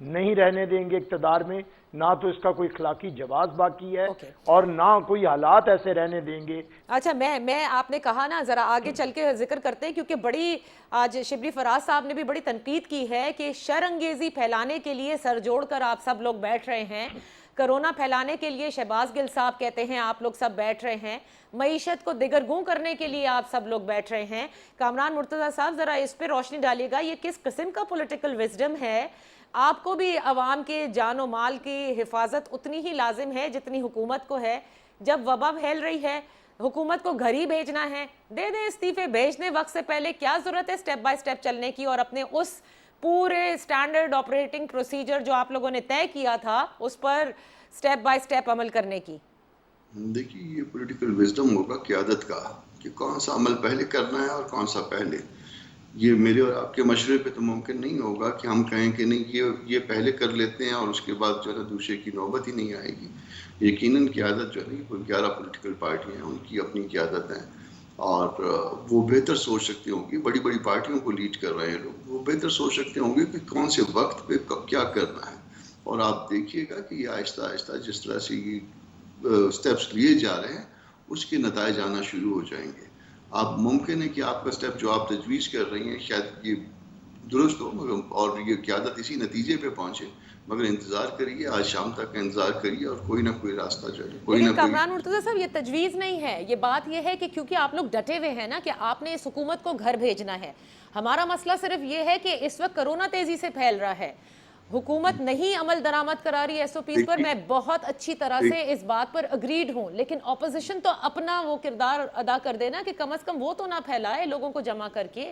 نہیں رہنے دیں گے اقتدار میں، نہ تو اس کا کوئی اخلاقی جواز باقی ہے اور نہ کوئی حالات ایسے رہنے دیں گے۔ اچھا میں آپ نے کہا نا ذرا آگے چل کے ذکر کرتے ہیں، کیونکہ بڑی آج شبلی فراز صاحب نے بھی بڑی تنقید کی ہے کہ شر انگیزی پھیلانے کے لیے سر جوڑ کر آپ سب لوگ بیٹھ رہے ہیں، کرونا پھیلانے کے لیے شہباز گل صاحب کہتے ہیں آپ لوگ سب بیٹھ رہے ہیں، معیشت کو دگرگوں کرنے کے لیے آپ سب لوگ بیٹھ رہے ہیں۔ کامران مرتضیٰ صاحب ذرا اس پہ روشنی ڈالیے گا، یہ کس قسم کا پولیٹیکل وزڈم ہے؟ آپ کو بھی عوام کے جان و مال کی حفاظت اتنی ہی لازم ہے جتنی حکومت کو ہے۔ جب وبا پھیل رہی ہے حکومت کو گھر ہی بھیجنا ہے، دے دیں استعفے بھیجنے وقت سے پہلے، کیا ضرورت ہے سٹیپ بائی سٹیپ چلنے کی اور اپنے اس پورے سٹینڈرڈ آپریٹنگ پروسیجر جو آپ لوگوں نے طے کیا تھا اس پر سٹیپ بائی سٹیپ عمل کرنے کی؟ دیکھیے یہ پولیٹیکل وزڈم ہوگا قیادت کا کہ کون سا عمل پہلے کرنا ہے اور کون سا پہلے۔ یہ میرے اور آپ کے مشورے پہ تو ممکن نہیں ہوگا کہ ہم کہیں کہ نہیں یہ پہلے کر لیتے ہیں اور اس کے بعد جو ہے نا دوسرے کی نوبت ہی نہیں آئے گی۔ یقیناً قیادت جو ہے نا 11 پولیٹیکل پارٹیاں ہیں، ان کی اپنی قیادت ہیں اور وہ بہتر سوچ سکتے ہوں گے، بڑی بڑی پارٹیوں کو لیڈ کر رہے ہیں لوگ، وہ بہتر سوچ سکتے ہوں گے کہ کون سے وقت پہ کب کیا کرنا ہے۔ اور آپ دیکھیے گا کہ یہ آہستہ آہستہ جس طرح سے یہ سٹیپس لیے جا رہے ہیں اس کے نتائج آنا شروع ہو جائیں گے۔ آپ ممکن ہے کہ آپ کا سٹیپ جو آپ تجویز کر رہی ہیں شاید یہ درست ہو مگر اور یہ قیادت اسی نتیجے پہ پہنچے، مگر انتظار کریے، آج شام تک انتظار کریے اور کوئی نہ کوئی راستہ جو ہے کوئی نہ لیکن کوئی۔ کامران مرتضیٰ صاحب یہ تجویز نہیں ہے، یہ بات یہ ہے کہ کیونکہ آپ لوگ ڈٹے ہوئے ہیں نا کہ آپ نے اس حکومت کو گھر بھیجنا ہے۔ ہمارا مسئلہ صرف یہ ہے کہ اس وقت کرونا تیزی سے پھیل رہا ہے، حکومت نہیں عمل درآمد کرا رہی ایس او پیز پر، میں بہت اچھی طرح سے اس بات پر اگریڈ ہوں، لیکن اپوزیشن تو اپنا وہ کردار ادا کر دینا کہ کم از کم وہ تو نہ پھیلائے لوگوں کو جمع کر کے۔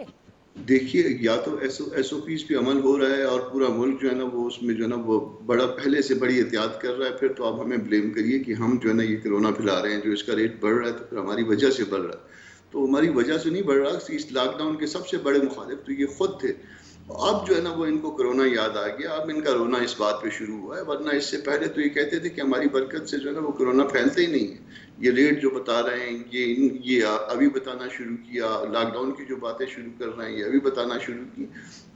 دیکھیے یا تو ایس او پیز پہ عمل ہو رہا ہے اور پورا ملک جو ہے نا وہ اس میں جو ہے نا وہ بڑا پہلے سے بڑی احتیاط کر رہا ہے، پھر تو آپ ہمیں بلیم کریے کہ ہم جو ہے نا یہ کرونا پھیلا رہے ہیں، جو اس کا ریٹ بڑھ رہا ہے تو پھر ہماری وجہ سے بڑھ رہا ہے۔ تو ہماری وجہ سے نہیں بڑھ رہا، اس لاک ڈاؤن کے سب سے بڑے مخالف تو یہ خود تھے۔ اب جو ہے نا وہ ان کو کرونا یاد آ گیا، اب ان کا رونا اس بات پہ شروع ہوا ہے، ورنہ اس سے پہلے تو یہ کہتے تھے کہ ہماری برکت سے جو ہے نا وہ کرونا پھیلتا ہی نہیں ہے۔ یہ ریٹ جو بتا رہے ہیں یہ ابھی بتانا شروع کیا، لاک ڈاؤن کی جو باتیں شروع کر رہے ہیں یہ ابھی بتانا شروع کی،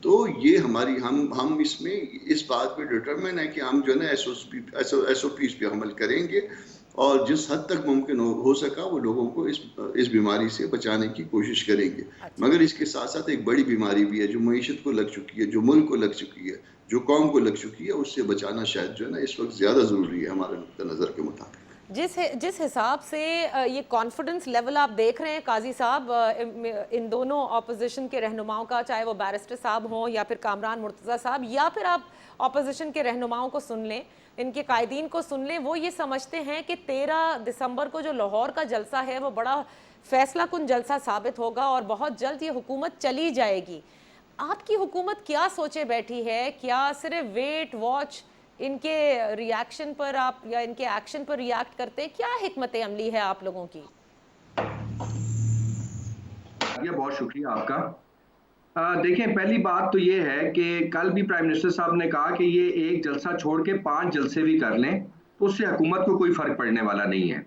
تو یہ ہماری ہم اس میں اس بات پہ ڈٹرمن ہے کہ ہم جو ہے نا ایس او پیز پہ عمل کریں گے اور جس حد تک ممکن ہو سکا وہ لوگوں کو اس بیماری سے بچانے کی کوشش کریں گے۔ مگر اس کے ساتھ ساتھ ایک بڑی بیماری بھی ہے جو معیشت کو لگ چکی ہے، جو ملک کو لگ چکی ہے، جو قوم کو لگ چکی ہے، اس سے بچانا شاید جو ہے نا اس وقت زیادہ ضروری ہے ہمارے نقطہ نظر کے مطابق۔ جس حساب سے یہ کانفیڈنس لیول آپ دیکھ رہے ہیں قاضی صاحب ان دونوں اپوزیشن کے رہنماؤں کا، چاہے وہ بیرسٹر صاحب ہوں یا پھر کامران مرتضیٰ صاحب، یا پھر آپ اپوزیشن کے رہنماؤں کو سن لیں، ان کے قائدین کو سن لیں، وہ یہ سمجھتے ہیں کہ 13 دسمبر کو جو لاہور کا جلسہ ہے وہ بڑا فیصلہ کن جلسہ ثابت ہوگا اور بہت جلد یہ حکومت چلی جائے گی۔ آپ کی حکومت کیا سوچے بیٹھی ہے؟ کیا صرف ویٹ واچ ان کے ری ایکشن پر آپ یا ان کے ایکشن پر ری ایکٹ کرتے؟ کیا حکمت عملی ہے آپ لوگوں کی؟ بہت شکریہ آپ کا۔ دیکھیں پہلی بات تو یہ ہے کہ کل بھی پرائم منسٹر صاحب نے کہا کہ یہ ایک جلسہ چھوڑ کے 5 جلسے بھی کر لیں تو اس سے حکومت کو کوئی فرق پڑنے والا نہیں ہے۔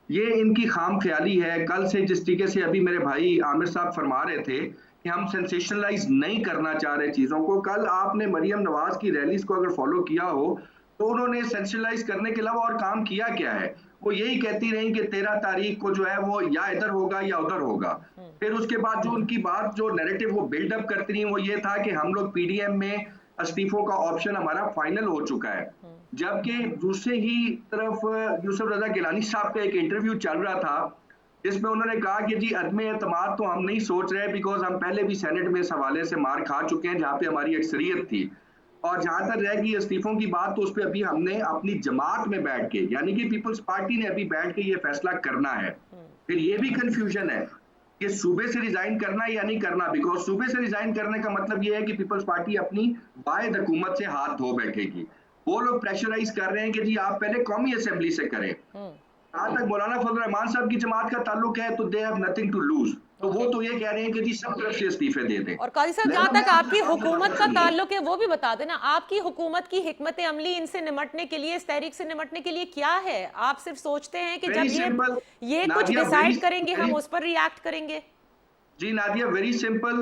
یہ ان کی خام خیالی ہے۔ کل سے جس طریقے سے ابھی میرے بھائی عامر صاحب فرما رہے تھے کہ ہم سینسیشنلائز نہیں کرنا چاہ رہے چیزوں کو، کل آپ نے مریم نواز کی ریلیز کو اگر فالو کیا ہو تو انہوں نے سینسیشنلائز کرنے کے علاوہ اور کام کیا کیا ہے؟ وہ یہی کہتی رہیں کہ 13 تاریخ کو جو ہے وہ یا ادھر ہوگا یا ادھر ہوگا۔ پھر اس کے بعد جو ان کی بات جو نیریٹو وہ بلڈ اپ کرتی رہی وہ یہ تھا کہ ہم لوگ پی ڈی ایم میں استعفوں کا آپشن ہمارا فائنل ہو چکا ہے، جبکہ دوسرے ہی طرف یوسف رضا گیلانی صاحب کا ایک انٹرویو چل رہا تھا جس میں انہوں نے کہا کہ جی عدم اعتماد تو ہم نہیں سوچ رہے بیکاز ہم پہلے بھی سینٹ میں اس حوالے سے مار کھا چکے ہیں جہاں پہ ہماری اکثریت تھی، اور جہاں تک رہ گئی استعفوں کی بات تو اس پہ ابھی ہم نے اپنی جماعت میں بیٹھ کے یعنی کہ پیپلز پارٹی نے ابھی بیٹھ کے یہ فیصلہ کرنا ہے۔ پھر یہ بھی کنفیوژن ہے کہ صوبے سے ریزائن کرنا یا نہیں کرنا، بیکاز صوبے سے ریزائن کرنے کا مطلب یہ ہے کہ پیپلز پارٹی اپنی واحد حکومت سے ہاتھ دھو بیٹھے گی۔ وہ لوگ پریشرائز کر رہے ہیں کہ جی آپ پہلے قومی اسمبلی سے کریں۔ جہاں تک مولانا فضل الرحمان صاحب کی جماعت کا تعلق ہے تو they have nothing to lose, تو وہ تو یہ کہہ رہے ہیں کہ جی سب طرف سے استعفے دے دیں۔ اور قاضی صاحب جہاں تک آپ کی حکومت کا تعلق ہے وہ بھی بتا دینا، آپ کی حکومت کی حکمت عملی ان سے نمٹنے کے لیے، اس تحریک سے نمٹنے کے لیے کیا ہے؟ آپ صرف سوچتے ہیں کہ جب یہ کچھ ڈیسائیڈ کریں گے ہم اس پر ری ایکٹ کریں گے؟ جی نادیہ، ویری سمپل،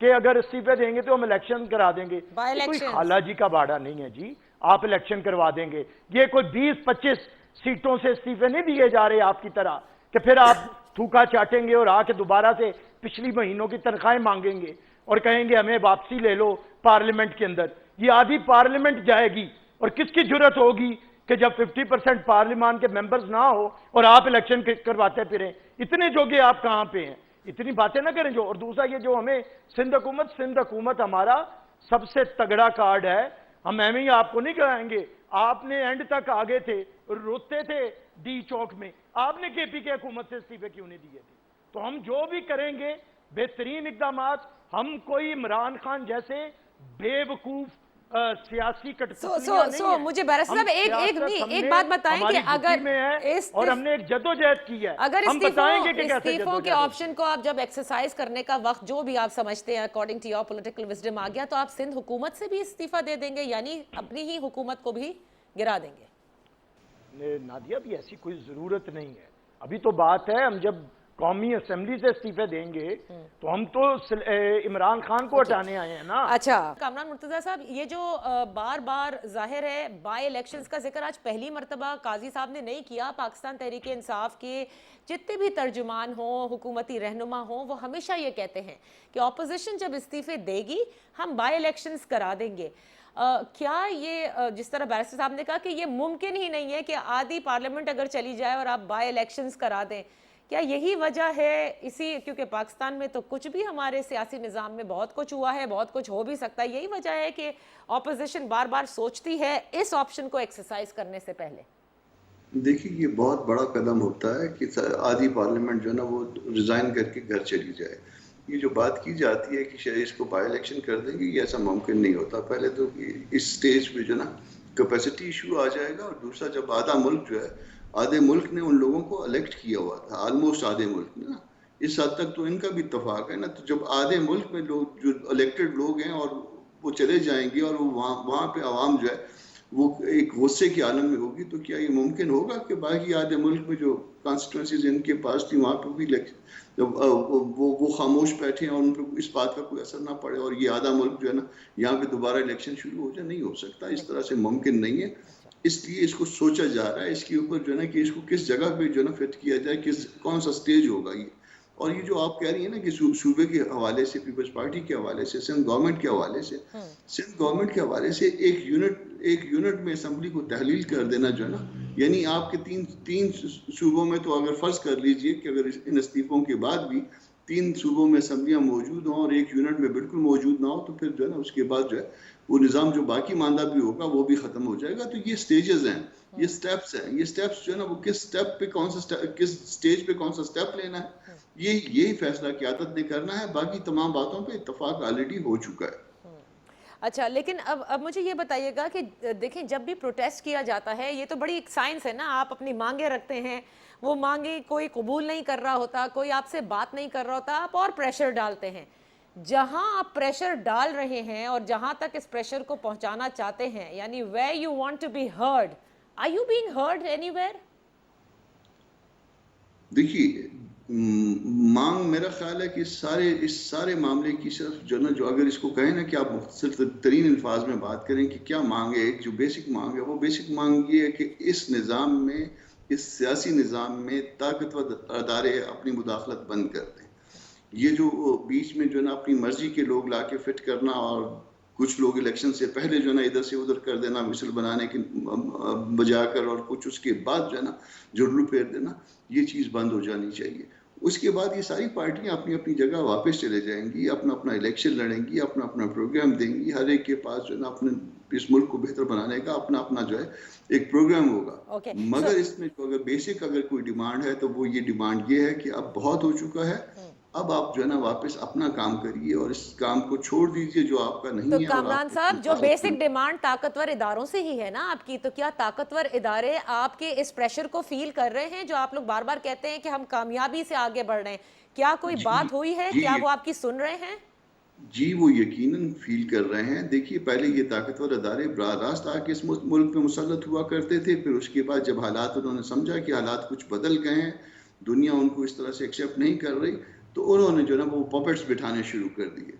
کہ اگر استعفے دیں گے تو ہم الیکشن کرا دیں گے. یہ کوئی خالہ جی کا باڑا نہیں ہے جی آپ الیکشن کروا دیں گے. یہ کوئی 20-25 سیٹوں سے استعفے نہیں دیے جا رہے آپ کی طرح کہ پھر آپ تھوکا چاٹیں گے اور آ کے دوبارہ سے پچھلی مہینوں کی تنخواہیں مانگیں گے اور کہیں گے ہمیں واپسی لے لو پارلیمنٹ کے اندر. یہ آدھی پارلیمنٹ جائے گی اور کس کی جرت ہوگی کہ جب 50% پارلیمان کے ممبرز نہ ہو اور آپ الیکشن کرواتے پھریں. اتنے جوگے آپ کہاں پہ ہیں؟ اتنی باتیں نہ کریں جو. اور دوسرا یہ جو ہمیں سندھ حکومت ہمارا سب سے تگڑا کارڈ ہے. ہم ایویں ہی آپ کو نہیں کرائیں گے. آپ نے اینڈ تک آگے تھے روتے تھے ڈی چوک میں. آپ نے کے پی کے حکومت سے استعفے کیوں نہیں دیے تھے؟ تو ہم جو بھی کریں گے بہترین اقدامات. ہم کوئی عمران خان جیسے بے وقوف سیاسی کٹپتلیاں نہیں ہیں. مجھے بیرسٹر صاحب ایک بات بتائیں کہ اگر اور ہم نے ایک جدوجہد کی ہے اگر ہم بتائیں گے کہ کیسے استعفوں کے آپشن کو آپ جب ایکسرسائز کرنے کا وقت جو بھی آپ سمجھتے ہیں according to your political wisdom آ گیا تو آپ سندھ حکومت سے بھی استعفیٰ دے دیں گے یعنی اپنی ہی حکومت کو بھی گرا دیں گے؟ نادیہ بھی ایسی کوئی ضرورت نہیں ہے. ابھی تو بات ہے ہم جب قومی اسمبلی سے استعفے دیں گے تو ہم تو عمران خان کو ہٹانے آئے ہیں نا. اچھا کامران مرتضیٰ صاحب یہ جو بار بار ظاہر ہے بائی الیکشنز کا ذکر آج پہلی مرتبہ قاضی صاحب نے نہیں کیا. پاکستان تحریک انصاف کے جتنے بھی ترجمان ہوں حکومتی رہنما ہوں وہ ہمیشہ یہ کہتے ہیں کہ اپوزیشن جب استعفے دے گی ہم بائی الیکشنز کرا دیں گے. کیا یہ جس طرح بیرسٹر صاحب نے کہا کہ یہ ممکن ہی نہیں ہے کہ آدھی پارلیمنٹ اگر چلی جائے اور آپ بائی الیکشنز کرا دیں, کیا یہی وجہ ہے اسی کیونکہ پاکستان میں تو کچھ بھی ہمارے سیاسی نظام میں بہت کچھ ہوا ہے بہت کچھ ہو بھی سکتا ہے, یہی وجہ ہے کہ اپوزیشن بار بار سوچتی ہے اس آپشن کو ایکسرسائز کرنے سے پہلے؟ دیکھیے یہ بہت بڑا قدم ہوتا ہے کہ آدھی پارلیمنٹ جو ہے نا وہ ریزائن کر کے گھر چلی جائے. یہ جو بات کی جاتی ہے کہ شاید اس کو بائی الیکشن کر دیں گے یہ ایسا ممکن نہیں ہوتا. پہلے تو اس سٹیج پہ جو نا کیپیسٹی ایشو آ جائے گا اور دوسرا جب آدھا ملک جو ہے آدھے ملک نے ان لوگوں کو الیکٹ کیا ہوا تھا آلموسٹ آدھے ملک نے نا اس حد تک تو ان کا بھی اتفاق ہے نا. تو جب آدھے ملک میں لوگ جو الیکٹڈ لوگ ہیں اور وہ چلے جائیں گے اور وہاں پہ عوام جو ہے وہ ایک غصے کی عالم میں ہوگی تو کیا یہ ممکن ہوگا کہ باقی آدھے ملک میں جو کانسٹیٹوئنسیز ان کے پاس تھی وہاں پہ بھی وہ خاموش بیٹھے ہیں اور ان پہ اس بات کا کوئی اثر نہ پڑے اور یہ آدھا ملک جو ہے نا یہاں پہ دوبارہ الیکشن شروع ہو جائے؟ نہیں ہو سکتا, اس طرح سے ممکن نہیں ہے. اس لیے اس کو سوچا جا رہا ہے اس کے اوپر جو ہے نا کہ اس کو کس جگہ پہ جو ہے نا فٹ کیا جائے, کون سا سٹیج ہوگا یہ. اور یہ جو آپ کہہ رہی ہیں نا کہ صوبے کے حوالے سے پیپلز پارٹی کے حوالے سے سندھ گورنمنٹ کے حوالے سے ایک یونٹ میں اسمبلی کو تحلیل کر دینا جو ہے نا یعنی آپ کے تین صوبوں میں تو اگر فرض کر لیجئے کہ اگر ان استعفوں کے بعد بھی 3 صوبوں میں اسمبلیاں موجود ہوں اور ایک یونٹ میں بالکل موجود نہ ہو تو پھر جو ہے نا اس کے بعد جو ہے وہ نظام جو باقی ماندہ بھی ہوگا وہ بھی ختم ہو جائے گا. تو یہ سٹیجز ہیں, یہ سٹیپس ہیں, یہ سٹیپس جو ہے نا وہ کس سٹیپ پہ کس سٹیج پہ کون سا سٹیپ لینا ہے یہی فیصلہ قیادت نے کرنا ہے. باقی تمام باتوں پہ اتفاق آلریڈی ہو چکا ہے. اچھا لیکن اب مجھے یہ بتائیے گا کہ دیکھیں جب بھی پروٹیسٹ کیا جاتا ہے یہ تو بڑی ایک سائنس ہے نا, آپ اپنی مانگیں رکھتے ہیں, وہ مانگیں کوئی قبول نہیں کر رہا ہوتا, کوئی آپ سے بات نہیں کر رہا ہوتا, آپ اور پریشر ڈالتے ہیں. جہاں آپ پریشر ڈال رہے ہیں اور جہاں تک اس پریشر کو پہنچانا چاہتے ہیں یعنی where you want to be heard, are you being heard anywhere? دیکھیے مانگ میرا خیال ہے کہ اس سارے معاملے کی صرف جو نا جو اگر اس کو کہیں نا کہ آپ مختصر ترین الفاظ میں بات کریں کہ کیا مانگ ہے, ایک جو بیسک مانگ ہے وہ بیسک مانگ یہ ہے کہ اس نظام میں اس سیاسی نظام میں طاقتور ادارے اپنی مداخلت بند کر دیں. یہ جو بیچ میں جو ہے نا اپنی مرضی کے لوگ لا کے فٹ کرنا اور کچھ لوگ الیکشن سے پہلے جو ہے نا ادھر سے ادھر کر دینا مثل بنانے کی بجا کر اور کچھ اس کے بعد جو ہے نا جڑلو پھیر دینا, یہ چیز بند ہو جانی چاہیے. اس کے بعد یہ ساری پارٹیاں اپنی اپنی جگہ واپس چلے جائیں گی, اپنا الیکشن لڑیں گی, اپنا پروگرام دیں گی. ہر ایک کے پاس جو ہے نا اپنے اس ملک کو بہتر بنانے کا اپنا جو ہے ایک پروگرام ہوگا. مگر اس میں جو اگر کوئی ڈیمانڈ ہے تو وہ یہ ڈیمانڈ یہ ہے کہ اب بہت ہو چکا ہے, اب آپ جو ہے نا واپس اپنا کام کریے اور اس کام کو چھوڑ دیجئے جو آپ کا نہیں ہے. تو کامران صاحب جو بیسک ڈیمانڈ طاقتور اداروں سے ہی ہے نا آپ کی, تو کیا طاقتور ادارے آپ کے اس پریشر کو فیل کر رہے ہیں جو آپ لوگ بار بار کہتے ہیں کہ ہم کامیابی سے آگے بڑھ رہے ہیں؟ کیا کوئی بات ہوئی ہے, کیا وہ آپ کی سن رہے ہیں؟ جی وہ یقیناً فیل کر رہے ہیں. دیکھیے پہلے یہ طاقتور ادارے براہ راست آ کے اس ملک میں مسلط ہوا کرتے تھے, پھر اس کے بعد جب حالات انہوں نے سمجھا کہ حالات کچھ بدل گئے ہیں, دنیا ان کو اس طرح سے ایکسیپٹ نہیں کر رہی, تو انہوں نے جو نا وہ پپٹس بٹھانے شروع کر دیے.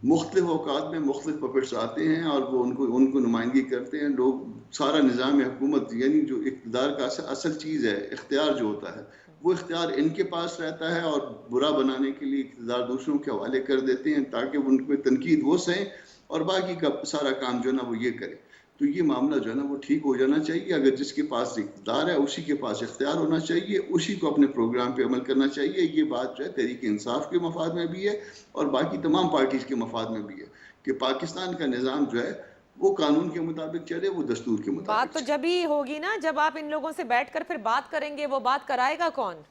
مختلف اوقات میں مختلف پپٹس آتے ہیں اور وہ ان کو نمائندگی کرتے ہیں لوگ. سارا نظام حکومت یعنی جو اقتدار کا اصل چیز ہے اختیار جو ہوتا ہے وہ اختیار ان کے پاس رہتا ہے اور برا بنانے کے لیے اقتدار دوسروں کے حوالے کر دیتے ہیں تاکہ ان کو تنقید وہ سہیں اور باقی کا سارا کام جو ہے نا وہ یہ کرے. تو یہ معاملہ جو ہے نا وہ ٹھیک ہو جانا چاہیے. اگر جس کے پاس اقتدار ہے اسی کے پاس اختیار ہونا چاہیے, اسی کو اپنے پروگرام پہ عمل کرنا چاہیے. یہ بات جو ہے تحریک انصاف کے مفاد میں بھی ہے اور باقی تمام پارٹیز کے مفاد میں بھی ہے کہ پاکستان کا نظام جو ہے وہ قانون کے مطابق چلے, وہ دستور کے مطابق. بات تو جب ہی ہوگی نا جب آپ ان لوگوں سے بیٹھ کر پھر بات کریں گے, وہ بات کرائے گا کون؟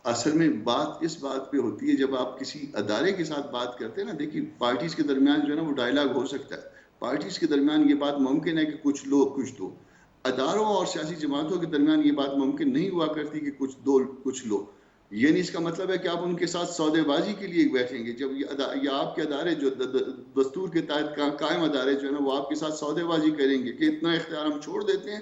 اصل میں بات اس بات پہ ہوتی ہے جب آپ کسی ادارے کے ساتھ بات کرتے ہیں نا. دیکھیے پارٹیز کے درمیان جو ہے نا وہ ڈائلاگ ہو سکتا ہے, پارٹیز کے درمیان یہ بات ممکن ہے کہ کچھ لو کچھ دو. اداروں اور سیاسی جماعتوں کے درمیان یہ بات ممکن نہیں ہوا کرتی کہ کچھ دو کچھ لو. یعنی اس کا مطلب ہے کہ آپ ان کے ساتھ سودے بازی کے لیے بیٹھیں گے. جب یہ آپ کے ادارے جو دستور کے تحت قائم ادارے جو ہے نا وہ آپ کے ساتھ سودے بازی کریں گے کہ اتنا اختیار ہم چھوڑ دیتے ہیں,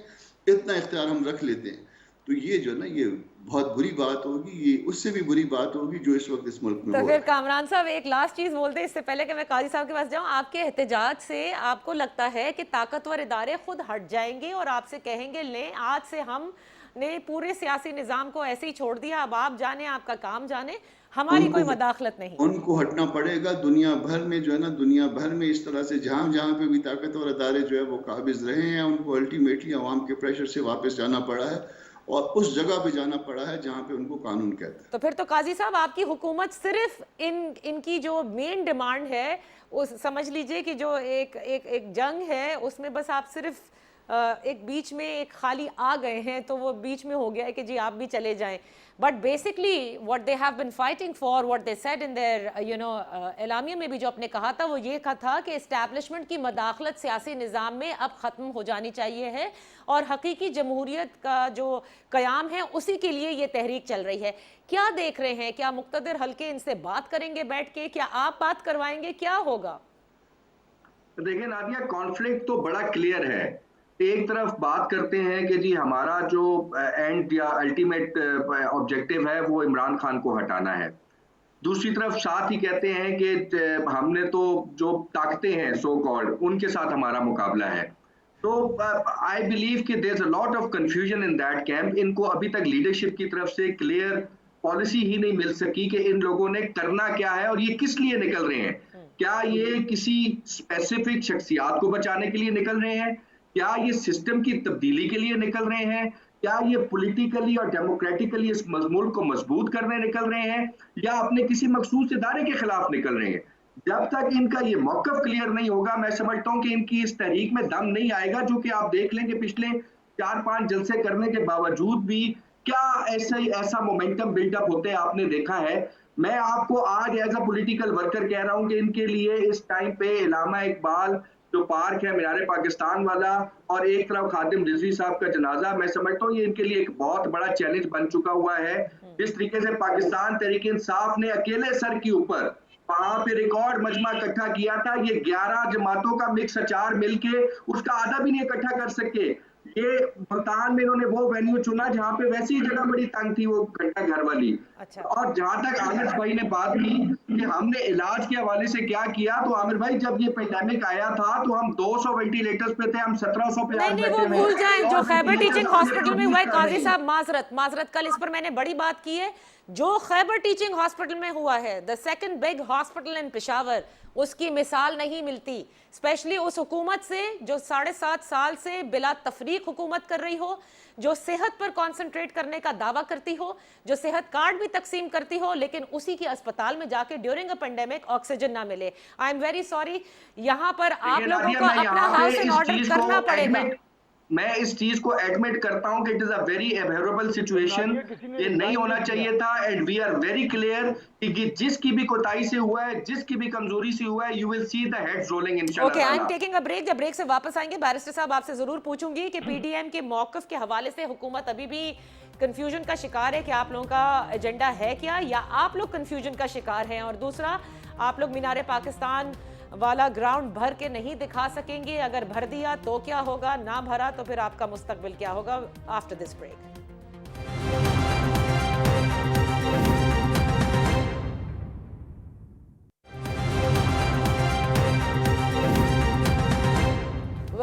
اتنا اختیار ہم رکھ لیتے ہیں, تو یہ جو ہے نا یہ بہت بری بات ہوگی. یہ اس سے بھی بری بات ہوگی جو اس وقت اس ملک میں تو پھر کامران صاحب ایک لاسٹ چیز بولتے ہیں اس سے پہلے کہ میں قاضی صاحب کے پاس جاؤں. آپ کے احتجاج سے آپ کو لگتا ہے کہ طاقتور ادارے خود ہٹ جائیں گے اور آپ سے کہیں گے لیں آج سے ہم نے پورے سیاسی نظام کو ایسے ہی چھوڑ دیا, اب آپ جانے آپ کا کام جانے, ہماری کوئی مداخلت نہیں؟ ان کو ہٹنا پڑے گا. دنیا بھر میں جو ہے نا دنیا بھر میں اس طرح سے جہاں پہ بھی طاقتور ادارے جو ہے وہ قابض رہے ہیں ان کو الٹیمیٹلی عوام کے پریشر سے واپس جانا پڑا ہے اور اس جگہ پہ جانا پڑا ہے جہاں پہ ان کو قانون کہتا ہے. تو پھر تو قاضی صاحب آپ کی حکومت صرف ان کی جو مین ڈیمانڈ ہے سمجھ لیجئے کہ جو ایک جنگ ہے اس میں بس آپ صرف ایک بیچ میں ایک خالی آ گئے ہیں تو وہ بیچ میں ہو گیا ہے کہ جی آپ بھی چلے جائیں. But basically what they have been fighting for, what they said in their اعلامیہ میں بھی جو آپ نے کہا تھا وہ یہ کہا تھا کہ اسٹیبلشمنٹ کی مداخلت سیاسی نظام میں اب ختم ہو جانی چاہیے ہے اور حقیقی جمہوریت کا جو قیام ہے اسی کے لیے یہ تحریک چل رہی ہے. کیا دیکھ رہے ہیں, کیا مقتدر حلقے ان سے بات کریں گے بیٹھ کے, کیا آپ بات کروائیں گے, کیا ہوگا؟ دیکھیں نادیہ, کانفلکٹ تو بڑا کلیئر ہے. ایک طرف بات کرتے ہیں کہ جی ہمارا جو اینڈ یا الٹیمیٹ آبجیکٹیو ہے وہ عمران خان کو ہٹانا ہے. دوسری طرف ساتھ ہی کہتے ہیں کہ ہم نے تو جو طاقتیں ہیں سو کالڈ ان کے ساتھ ہمارا مقابلہ ہے. تو آئی بلیو کہ there is a lot of confusion in that camp. ان کو ابھی تک لیڈرشپ کی طرف سے کلیئر پالیسی ہی نہیں مل سکی کہ ان لوگوں نے کرنا کیا ہے اور یہ کس لیے نکل رہے ہیں. کیا یہ کسی اسپیسیفک شخصیات کو بچانے کے لیے نکل رہے ہیں, کیا یہ سسٹم کی تبدیلی کے لیے نکل رہے ہیں, کیا یہ پولیٹیکلی اور ڈیموکریٹیکلی اس ملک کو مضبوط کرنے نکل رہے ہیں, یا اپنے کسی مخصوص ادارے کے خلاف نکل رہے ہیں. جب تک ان کا یہ موقف کلیئر نہیں ہوگا میں سمجھتا ہوں کہ ان کی اس تحریک میں دم نہیں آئے گا. جو کہ آپ دیکھ لیں کہ پچھلے 4-5 جلسے کرنے کے باوجود بھی کیا ایسا مومنٹم بلڈ اپ ہوتے آپ نے دیکھا ہے. میں آپ کو آج ایز اے پولیٹیکل ورکر کہہ رہا ہوں کہ ان کے لیے اس ٹائم پہ علامہ اقبال جو پارک ہے مینار پاکستان والا اور ایک طرف خادم رضوی صاحب کا جنازہ, میں سمجھتا ہوں یہ ان کے لیے ایک بہت بڑا چیلنج بن چکا ہوا ہے. جس طریقے سے پاکستان تحریک انصاف نے اکیلے سر کے اوپر وہاں پہ ریکارڈ مجمع اکٹھا کیا تھا, یہ 11 جماعتوں کا مکس اچار مل کے اس کا آدھا بھی نہیں اکٹھا کر سکے. یہ ملتان میں انہوں نے وہ وینیو چنا جہاں پہ ویسی جگہ بڑی تنگ تھی, وہ گھنٹہ گھر والی. اور جہاں تک عامر بھائی نے بات کی کہ ہم نے علاج کے حوالے سے کیا کیا, تو عامر بھائی جب یہ پینڈیمک آیا تھا تو ہم 200 وینٹیلیٹرز پہ تھے, ہم 1700 پہ آج بیٹھے ہیں. وہ بھول جائیں جو خیبر ٹیچنگ ہاسپٹل میں ہوا ہے. قاضی صاحب معذرت کل اس پر میں نے بڑی بات کی ہے. جو خیبر ٹیچنگ ہاسپٹل میں ہوا ہے, the second big hospital in Peshawar, اس کی مثال نہیں ملتی. اسپیشلی اس حکومت سے جو 7.5 سال سے بلا تفریق حکومت کر رہی ہو, جو صحت پر کانسنٹریٹ کرنے کا دعویٰ کرتی ہو, جو صحت کارڈ بھی تقسیم کرتی ہو, لیکن اسی کی اسپتال میں جا کے ڈیورنگ اے پینڈیمک آکسیجن نہ ملے. آئی ایم ویری سوری, یہاں پر آپ لوگوں کو اپنا ہاؤس ان آرڈر کرنا پڑے گا. میں اس چیز کو ایڈمٹ کرتا ہوں کہ it is a very avoidable situation, یہ نہیں ہونا چاہیے تھا. And we are very clear کہ جس کی بھی کوتاہی سے ہوا ہے, جس کی بھی کمزوری سے ہوا ہے, you will see the heads rolling انشاءاللہ. Okay, I am taking a break. جب بریک سے واپس آئیں گے بیرسٹر صاحب آپ سے ضرور پوچھوں گی کہ پی ڈی ایم کے موقف کے حوالے سے حکومت ابھی بھی کنفیوژن کا شکار ہے کہ آپ لوگوں کا ایجنڈا ہے کیا, یا آپ لوگ کنفیوژن کا شکار ہیں. اور دوسرا, آپ لوگ مینار پاکستان والا گراؤنڈ بھر کے نہیں دکھا سکیں گے, اگر بھر دیا تو کیا ہوگا, نہ بھرا تو پھر آپ کا مستقبل کیا ہوگا. After this break.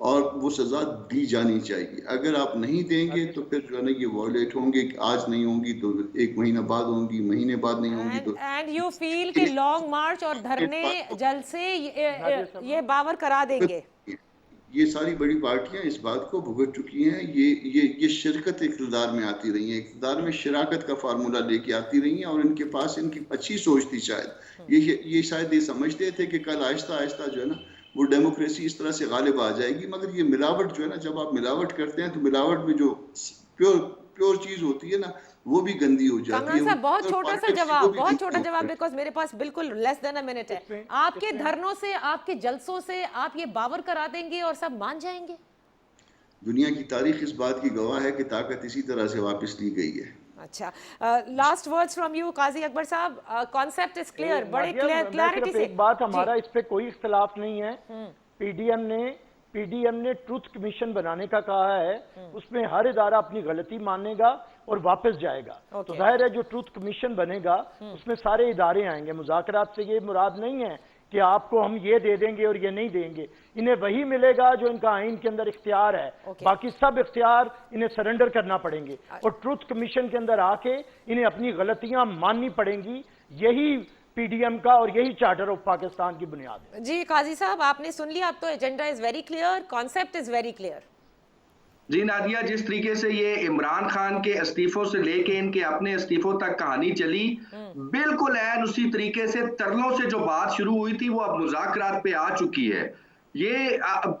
اور وہ سزا دی جانی چاہیے. اگر آپ نہیں دیں گے تو پھر جو ہے نا یہ وائلیٹ ہوں گے, آج نہیں ہوں گی تو 1 مہینہ بعد ہوں گی, مہینے بعد نہیں ہوں گی تو. اینڈ یو فیل کہ لانگ مارچ اور دھرنے جلسے یہ باور کرا دیں گے؟ یہ ساری بڑی پارٹیاں اس بات کو بھگت چکی ہیں. یہ شرکت اقتدار میں آتی رہی ہیں, اقتدار میں شراکت کا فارمولہ لے کے آتی رہی ہیں, اور ان کے پاس ان کی اچھی سوچ تھی شاید. یہ شاید یہ سمجھتے تھے کہ کل آہستہ آہستہ جو ہے نا وہ ڈیموکریسی اس طرح سے غالب آ جائے گی. مگر یہ ملاوٹ جو ہے نا, جب آپ ملاوٹ کرتے ہیں تو ملاوٹ میں جو پیور چیز ہوتی ہے نا وہ بھی گندی ہو جاتی ہے. کمران صاحب بہت چھوٹا جواب بیکاز میرے پاس بالکل لیس دین اے منٹ ہے. آپ کے دھرنوں سے, آپ کے جلسوں سے آپ یہ باور کرا دیں گے اور سب مان جائیں گے؟ دنیا کی تاریخ اس بات کی گواہ ہے کہ طاقت اسی طرح سے واپس لی گئی ہے. اچھا, لاسٹ ورڈز فرام یو قاضی اکبر صاحب. کانسیپٹ از کلیئر, بڑے کلیئرٹی سے. ایک بات, ہمارا اس پہ کوئی اختلاف نہیں ہے. پی ڈی ایم نے ٹروتھ کمیشن بنانے کا کہا ہے, اس میں ہر ادارہ اپنی غلطی مانے گا اور واپس جائے گا. تو ظاہر ہے جو ٹروتھ کمیشن بنے گا اس میں سارے ادارے آئیں گے. مذاکرات سے یہ مراد نہیں ہے کہ آپ کو ہم یہ دے دیں گے اور یہ نہیں دیں گے. انہیں وہی ملے گا جو ان کا آئین کے اندر اختیار ہے, باقی سب اختیار انہیں سرنڈر کرنا پڑیں گے. اور ٹروتھ کمیشن کے اندر آ کے انہیں اپنی غلطیاں ماننی پڑیں گی. یہی پی ڈی ایم کا اور یہی چارٹر آف پاکستان کی بنیاد ہے. جی قاضی صاحب آپ نے سن لیا, اب تو agenda is very clear, concept is very clear. جی نادیہ, جس طریقے سے یہ عمران خان کے استعفوں سے لے کے ان کے اپنے استعفوں تک کہانی چلی, بالکل عین اسی طریقے سے ترلوں سے جو بات شروع ہوئی تھی وہ اب مذاکرات پہ آ چکی ہے. یہ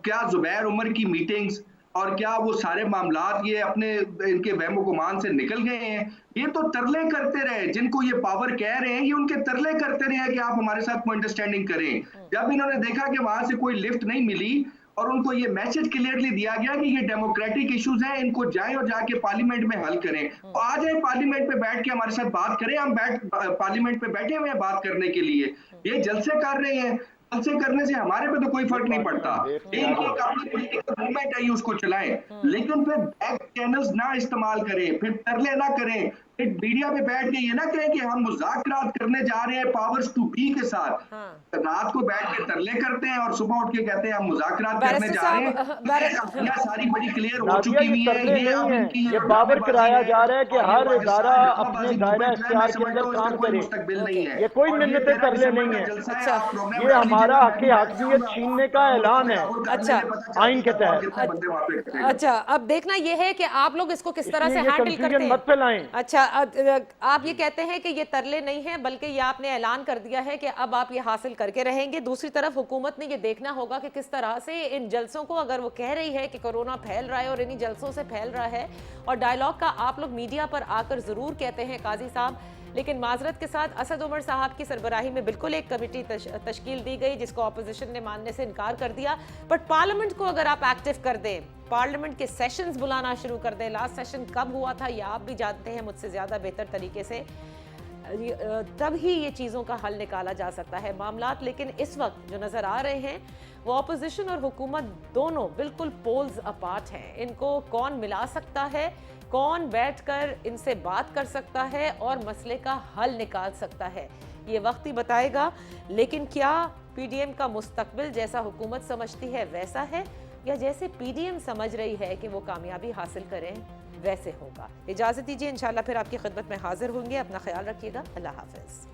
کیا زبیر عمر کی میٹنگز اور کیا وہ سارے معاملات یہ اپنے ان کے وہم و گمان سے نکل گئے ہیں؟ یہ تو ترلے کرتے رہے, جن کو یہ پاور کہہ رہے ہیں یہ ان کے ترلے کرتے رہے کہ آپ ہمارے ساتھ کوئی انڈرسٹینڈنگ کریں. جب انہوں نے دیکھا کہ وہاں سے کوئی لفٹ نہیں ملی اور ان کو یہ میسج کلیئرلی دیا گیا کہ یہ ڈیموکریٹک ایشوز ہیں, ان کو جائیں اور جا کے پارلیمنٹ میں حل کریں, تو آ جائیں پارلیمنٹ پہ بیٹھ کے ہمارے ساتھ بات کریں. ہم پارلیمنٹ پہ بیٹھے ہوئے ہیں بات کرنے کے لیے. یہ جلسے کر رہے ہیں, جلسے کرنے سے ہمارے پہ تو کوئی فرق نہیں پڑتا. ان کی اپنی پولیٹیکل موومنٹ ہے, اس کو چلائیں, لیکن پھر بیک چینلز نہ استعمال کریں, پھر ترلے نہ کریں, پھر میڈیا پہ بیٹھ کے یہ نہ کہیں کہ ہم مذاکرات کرنے جا رہے ہیں پاورز ٹو بی کے ساتھ. رات کو بیٹھ کے ترلے کرتے ہیں اور صبح اٹھ کے کہتے ہیں ہم مذاکرات کرنے جا رہے ہیں. یہ ساری بڑی کلیئر ہو چکی ہوئی ہے. یہ باور کرایا جا رہا ہے کہ ہر ادارہ اپنے دائرہ اختیار کے اندر کام کرے. یہ کوئی منتیں ترلے نہیں ہیں, یہ ہمارا حق حاکمیت چھیننے کا اعلان ہے اچھا آئین کے تحت. اچھا, اب دیکھنا یہ ہے کہ آپ لوگ اس کو کس طرح سے ہینڈل کرتے ہیں. مت پھیلائیں. اچھا, آپ یہ کہتے ہیں کہ یہ ترلے نہیں ہیں بلکہ یہ آپ نے اعلان کر دیا ہے کہ اب آپ یہ حاصل کر کے رہیں گے. دوسری طرف حکومت نے یہ دیکھنا ہوگا کہ کس طرح سے ان جلسوں کو, اگر وہ کہہ رہی ہے کہ کورونا پھیل رہا ہے اور انہی جلسوں سے پھیل رہا ہے, اور ڈائیلاگ کا آپ لوگ میڈیا پر آ کر ضرور کہتے ہیں قاضی صاحب, لیکن معذرت کے ساتھ اسد عمر صاحب کی سربراہی میں بالکل ایک کمیٹی تشکیل دی گئی جس کو اپوزیشن نے ماننے سے انکار کر دیا. بٹ پارلیمنٹ کو اگر آپ ایکٹیو کر دیں, پارلیمنٹ کے سیشنز بلانا شروع کر دیں. لاسٹ سیشن کب ہوا تھا یہ آپ بھی جانتے ہیں مجھ سے زیادہ بہتر طریقے سے, تب ہی یہ چیزوں کا حل نکالا جا سکتا ہے معاملات. لیکن اس وقت جو نظر آ رہے ہیں وہ اپوزیشن اور حکومت دونوں بالکل پولز اپارٹ ہیں. ان کو کون ملا سکتا ہے, کون بیٹھ کر ان سے بات کر سکتا ہے اور مسئلے کا حل نکال سکتا ہے, یہ وقت ہی بتائے گا. لیکن کیا پی ڈی ایم کا مستقبل جیسا حکومت سمجھتی ہے ویسا ہے, یا جیسے پی ڈی ایم سمجھ رہی ہے کہ وہ کامیابی حاصل کریں ویسے ہوگا؟ اجازت دیجیے, انشاءاللہ پھر آپ کی خدمت میں حاضر ہوں گے. اپنا خیال رکھیے گا. اللہ حافظ.